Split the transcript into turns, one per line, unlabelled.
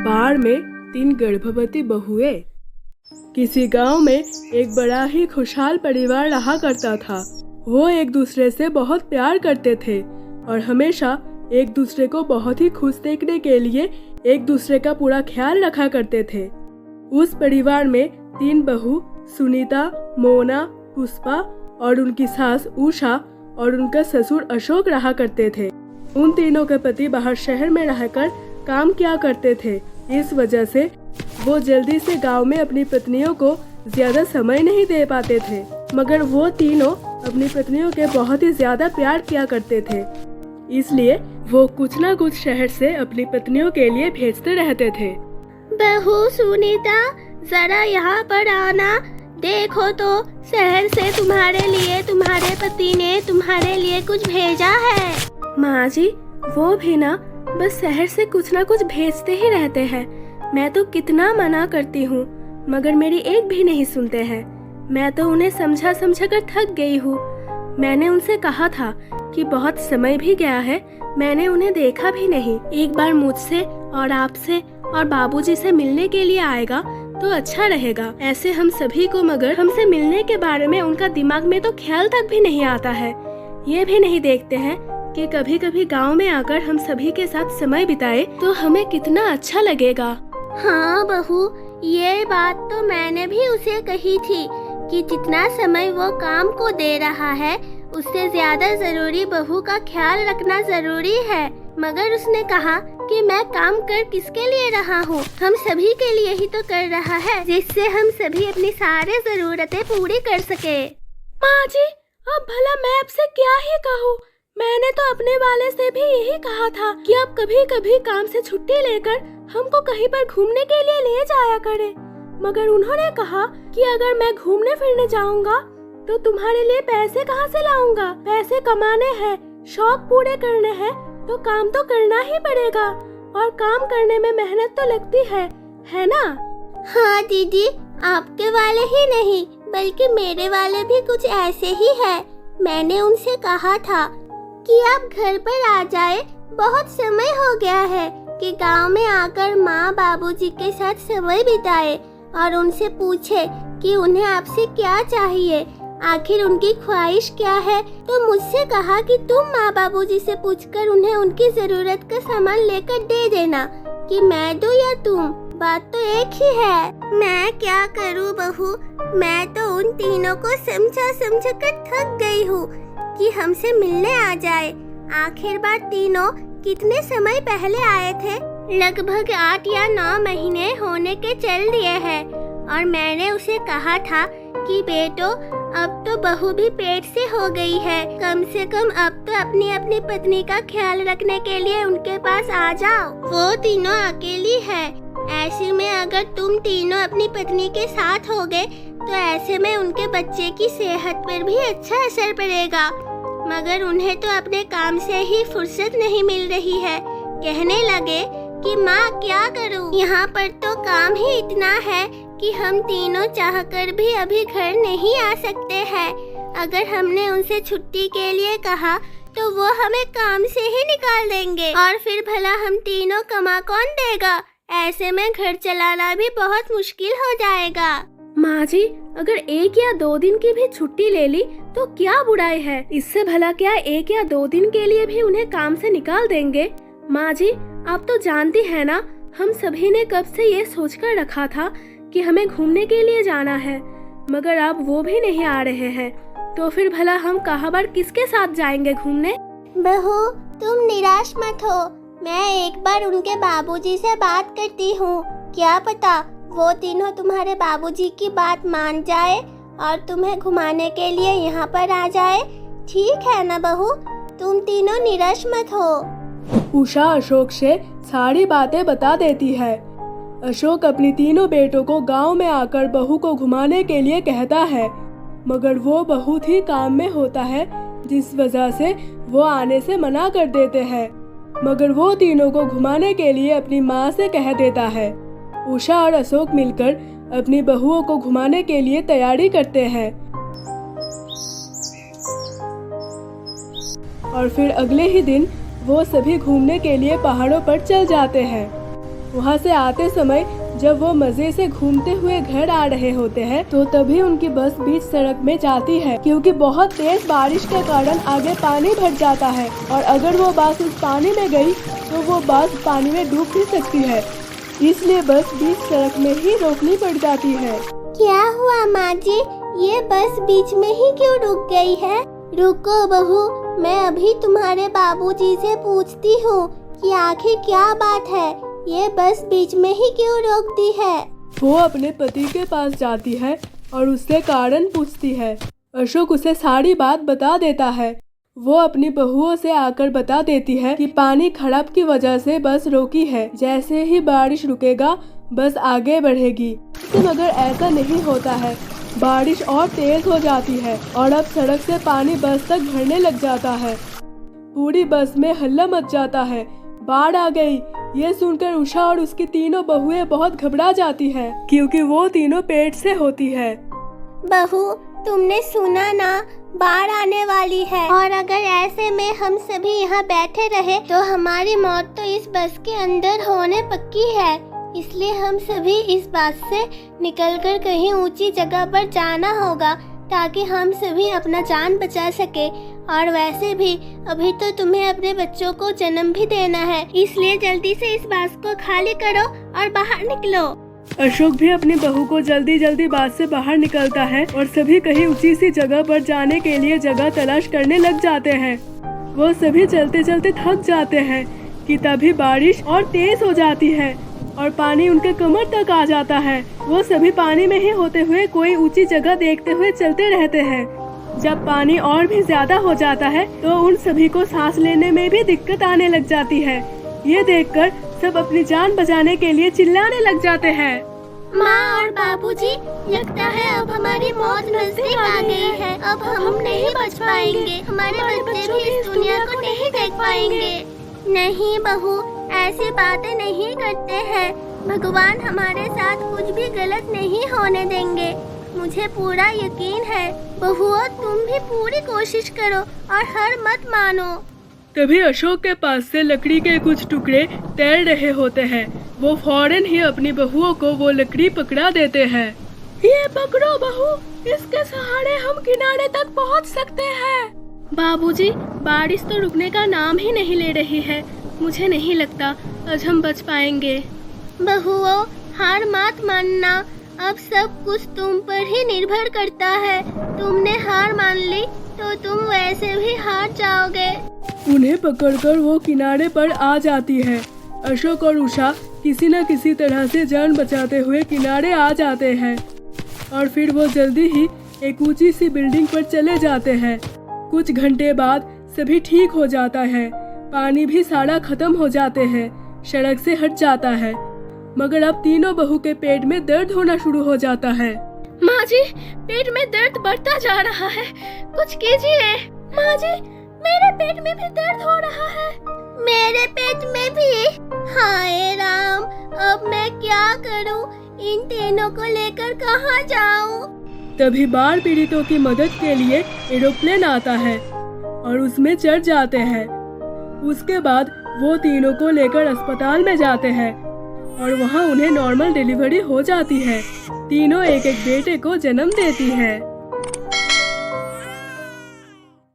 बाढ़ में 3 गर्भवती बहुएं। किसी गांव में एक बड़ा ही खुशहाल परिवार रहा करता था। वो एक दूसरे से बहुत प्यार करते थे और हमेशा एक दूसरे को बहुत ही खुश देखने के लिए एक दूसरे का पूरा ख्याल रखा करते थे। उस परिवार में 3 बहू सुनीता, मोना, पुष्पा और उनकी सास उषा और उनका ससुर अशोक रहा करते थे। उन तीनों के पति बाहर शहर में रहकर काम किया करते थे। इस वजह से वो जल्दी से गांव में अपनी पत्नियों को ज्यादा समय नहीं दे पाते थे, मगर वो तीनों अपनी पत्नियों के बहुत ही ज्यादा प्यार किया करते थे। इसलिए वो कुछ ना कुछ शहर से अपनी पत्नियों के लिए भेजते रहते थे।
बहू सुनीता, जरा यहाँ पर आना। देखो तो शहर से तुम्हारे लिए तुम्हारे पति ने तुम्हारे लिए कुछ भेजा है।
माँ जी, वो भी ना बस शहर से कुछ ना कुछ भेजते ही रहते हैं। मैं तो कितना मना करती हूँ, मगर मेरी एक भी नहीं सुनते हैं। मैं तो उन्हें समझा समझा कर थक गई हूँ। मैंने उनसे कहा था कि बहुत समय भी गया है, मैंने उन्हें देखा भी नहीं। एक बार मुझसे और आपसे और बाबूजी से मिलने के लिए आएगा तो अच्छा रहेगा। ऐसे हम सभी को मगर हमसे मिलने के बारे में उनका दिमाग में तो ख्याल तक भी नहीं आता है। ये भी नहीं देखते हैं कि कभी कभी गांव में आकर हम सभी के साथ समय बिताए तो हमें कितना अच्छा लगेगा।
हाँ बहू, ये बात तो मैंने भी उसे कही थी कि जितना समय वो काम को दे रहा है उससे ज्यादा जरूरी बहू का ख्याल रखना जरूरी है। मगर उसने कहा कि मैं काम कर किसके लिए रहा हूँ, हम सभी के लिए ही तो कर रहा है, जिससे हम सभी अपनी सारी जरूरतें पूरी कर सके।
माँ जी, अब भला मैं आपसे क्या ही कहूँ। मैंने तो अपने वाले से भी यही कहा था कि आप कभी कभी काम से छुट्टी लेकर हमको कहीं पर घूमने के लिए ले जाया करें, मगर उन्होंने कहा कि अगर मैं घूमने फिरने जाऊंगा तो तुम्हारे लिए पैसे कहाँ से लाऊंगा। पैसे कमाने हैं, शौक पूरे करने हैं तो काम तो करना ही पड़ेगा, और काम करने में मेहनत तो लगती है ना?
हाँ दीदी, आपके वाले ही नहीं बल्कि मेरे वाले भी कुछ ऐसे ही है। मैंने उनसे कहा था कि आप घर पर आ जाए, बहुत समय हो गया है कि गांव में आकर माँ बाबूजी के साथ समय बिताए और उनसे पूछे कि उन्हें आपसे क्या चाहिए, आखिर उनकी ख्वाहिश क्या है। तो मुझसे कहा कि तुम माँ बाबूजी से पूछकर उन्हें उनकी जरूरत का सामान लेकर दे देना, कि मैं दूं या तुम, बात तो एक ही है। मैं क्या करूं बहू, मैं तो उन तीनों को समझा समझा कर थक गई हूँ कि हमसे मिलने आ जाए। आखिर बार तीनों कितने समय पहले आए थे, लगभग 8 या 9 महीने होने के चल दिए हैं, और मैंने उसे कहा था कि बेटो अब तो बहू भी पेट से हो गई है, कम से कम अब तो अपनी अपनी पत्नी का ख्याल रखने के लिए उनके पास आ जाओ। वो तीनों अकेली है, ऐसे में अगर तुम तीनों अपनी पत्नी के साथ होगे तो ऐसे में उनके बच्चे की सेहत पर भी अच्छा असर पड़ेगा। मगर उन्हें तो अपने काम से ही फुर्सत नहीं मिल रही है। कहने लगे कि माँ क्या करूँ, यहाँ पर तो काम ही इतना है कि हम तीनों चाहकर भी अभी घर नहीं आ सकते हैं। अगर हमने उनसे छुट्टी के लिए कहा तो वो हमें काम से ही निकाल देंगे, और फिर भला हम तीनों कमा कौन देगा। ऐसे में घर चलाना भी बहुत मुश्किल हो जाएगा।
माँ जी, अगर 1 या 2 दिन की भी छुट्टी ले ली तो क्या बुराई है। इससे भला क्या 1 या 2 दिन के लिए भी उन्हें काम से निकाल देंगे। माँ जी, आप तो जानती है ना, हम सभी ने कब से ये सोचकर रखा था कि हमें घूमने के लिए जाना है, मगर अब वो भी नहीं आ रहे हैं, तो फिर भला हम कहाँ बार किसके साथ जाएंगे घूमने।
बहू, तुम निराश मत हो, मैं एक बार उनके बाबूजी से बात करती हूँ। क्या पता वो तीनों तुम्हारे बाबूजी की बात मान जाए और तुम्हें घुमाने के लिए यहाँ पर आ जाए। ठीक है ना बहू, तुम तीनों निराश मत हो।
उषा अशोक से सारी बातें बता देती है। अशोक अपनी तीनों बेटों को गांव में आकर बहू को घुमाने के लिए कहता है, मगर वो बहुत ही काम में होता है, जिस वजह से वो आने से मना कर देते हैं। मगर वो तीनों को घुमाने के लिए अपनी माँ से कह देता है। उषा और अशोक मिलकर अपनी बहुओं को घुमाने के लिए तैयारी करते हैं और फिर अगले ही दिन वो सभी घूमने के लिए पहाड़ों पर चल जाते हैं। वहाँ से आते समय जब वो मजे से घूमते हुए घर आ रहे होते हैं तो तभी उनकी बस बीच सड़क में जाती है, क्योंकि बहुत तेज बारिश के कारण आगे पानी भर जाता है और अगर वो बस उस पानी में गई तो वो बस पानी में डूब भी सकती है। इसलिए बस बीच सड़क में ही रोकनी पड़ जाती है।
क्या हुआ माँ जी, ये बस बीच में ही क्यों रुक गई है? रुको बहू, मैं अभी तुम्हारे बाबूजी से पूछती हूँ कि आखिर क्या बात है, ये बस बीच में ही क्यों रोक दी है।
वो अपने पति के पास जाती है और उससे कारण पूछती है। अशोक उसे सारी बात बता देता है। वो अपनी बहुओं से आकर बता देती है कि पानी खराब की वजह से बस रोकी है, जैसे ही बारिश रुकेगा बस आगे बढ़ेगी। लेकिन मगर ऐसा नहीं होता है, बारिश और तेज हो जाती है और अब सड़क से पानी बस तक भरने लग जाता है। पूरी बस में हल्ला मच जाता है, बाढ़ आ गई। ये सुनकर उषा और उसकी तीनों बहुएं बहुत घबरा जाती है, क्योंकि वो तीनों पेट से होती है।
बहू, तुमने सुना ना, बाढ़ आने वाली है और अगर ऐसे में हम सभी यहाँ बैठे रहे तो हमारी मौत तो इस बस के अंदर होने पक्की है। इसलिए हम सभी इस बस से निकलकर कहीं ऊंची जगह पर जाना होगा ताकि हम सभी अपना जान बचा सके। और वैसे भी अभी तो तुम्हें अपने बच्चों को जन्म भी देना है, इसलिए जल्दी से इस बस को खाली करो और बाहर निकलो।
अशोक भी अपनी बहू को जल्दी जल्दी बस से बाहर निकलता है और सभी कहीं ऊंची सी जगह पर जाने के लिए जगह तलाश करने लग जाते हैं। वो सभी चलते चलते थक जाते हैं कि तभी बारिश और तेज हो जाती है और पानी उनके कमर तक आ जाता है। वो सभी पानी में ही होते हुए कोई ऊंची जगह देखते हुए चलते रहते हैं। जब पानी और भी ज्यादा हो जाता है तो उन सभी को सांस लेने में भी दिक्कत आने लग जाती है। ये देखकर सब अपनी जान बचाने के लिए चिल्लाने लग जाते हैं।
माँ और बाबूजी, लगता है अब हमारी मौत नजदीक आ गई है। अब हम नहीं बच पाएंगे, हमारे बच्चे भी इस दुनिया को नहीं देख पाएंगे। नहीं बहू, ऐसी बातें नहीं करते हैं। भगवान हमारे साथ कुछ भी गलत नहीं होने देंगे, मुझे पूरा यकीन है। बहुओं, तुम भी पूरी कोशिश करो और हार मत मानो।
तभी अशोक के पास से लकड़ी के कुछ टुकड़े तैर रहे होते हैं। वो फौरन ही अपनी बहुओं को वो लकड़ी पकड़ा देते हैं। ये पकड़ो बहू, इसके सहारे हम किनारे तक पहुंच सकते हैं।
बाबूजी, बारिश तो रुकने का नाम ही नहीं ले रही है। मुझे नहीं लगता आज हम बच पाएंगे।
बहुओं, हार मत मानना, अब सब कुछ तुम पर ही निर्भर करता है। तुमने हार मान ली तो तुम वैसे भी हार जाओगे।
उन्हें पकड़कर वो किनारे पर आ जाती है। अशोक और उषा किसी न किसी तरह से जान बचाते हुए किनारे आ जाते हैं और फिर वो जल्दी ही एक ऊंची सी बिल्डिंग पर चले जाते हैं। कुछ घंटे बाद सभी ठीक हो जाता है, पानी भी सारा खत्म हो जाते हैं, सड़क से हट जाता है। मगर अब तीनों बहू के पेट में दर्द होना शुरू हो जाता है।
माँ जी, पेट में दर्द बढ़ता जा रहा है, कुछ कीजिए।
माँ जी, मेरे पेट में भी दर्द हो रहा है। मेरे पेट में भी। हाय राम, अब मैं क्या करूं? इन तीनों को लेकर कहाँ जाऊं?
तभी बाढ़ पीड़ितों की मदद के लिए एरोप्लेन आता है और उसमें चढ़ जाते हैं। उसके बाद वो तीनों को लेकर अस्पताल में जाते हैं और वहाँ उन्हें नॉर्मल डिलीवरी हो जाती है। तीनों एक एक बेटे को जन्म देती है।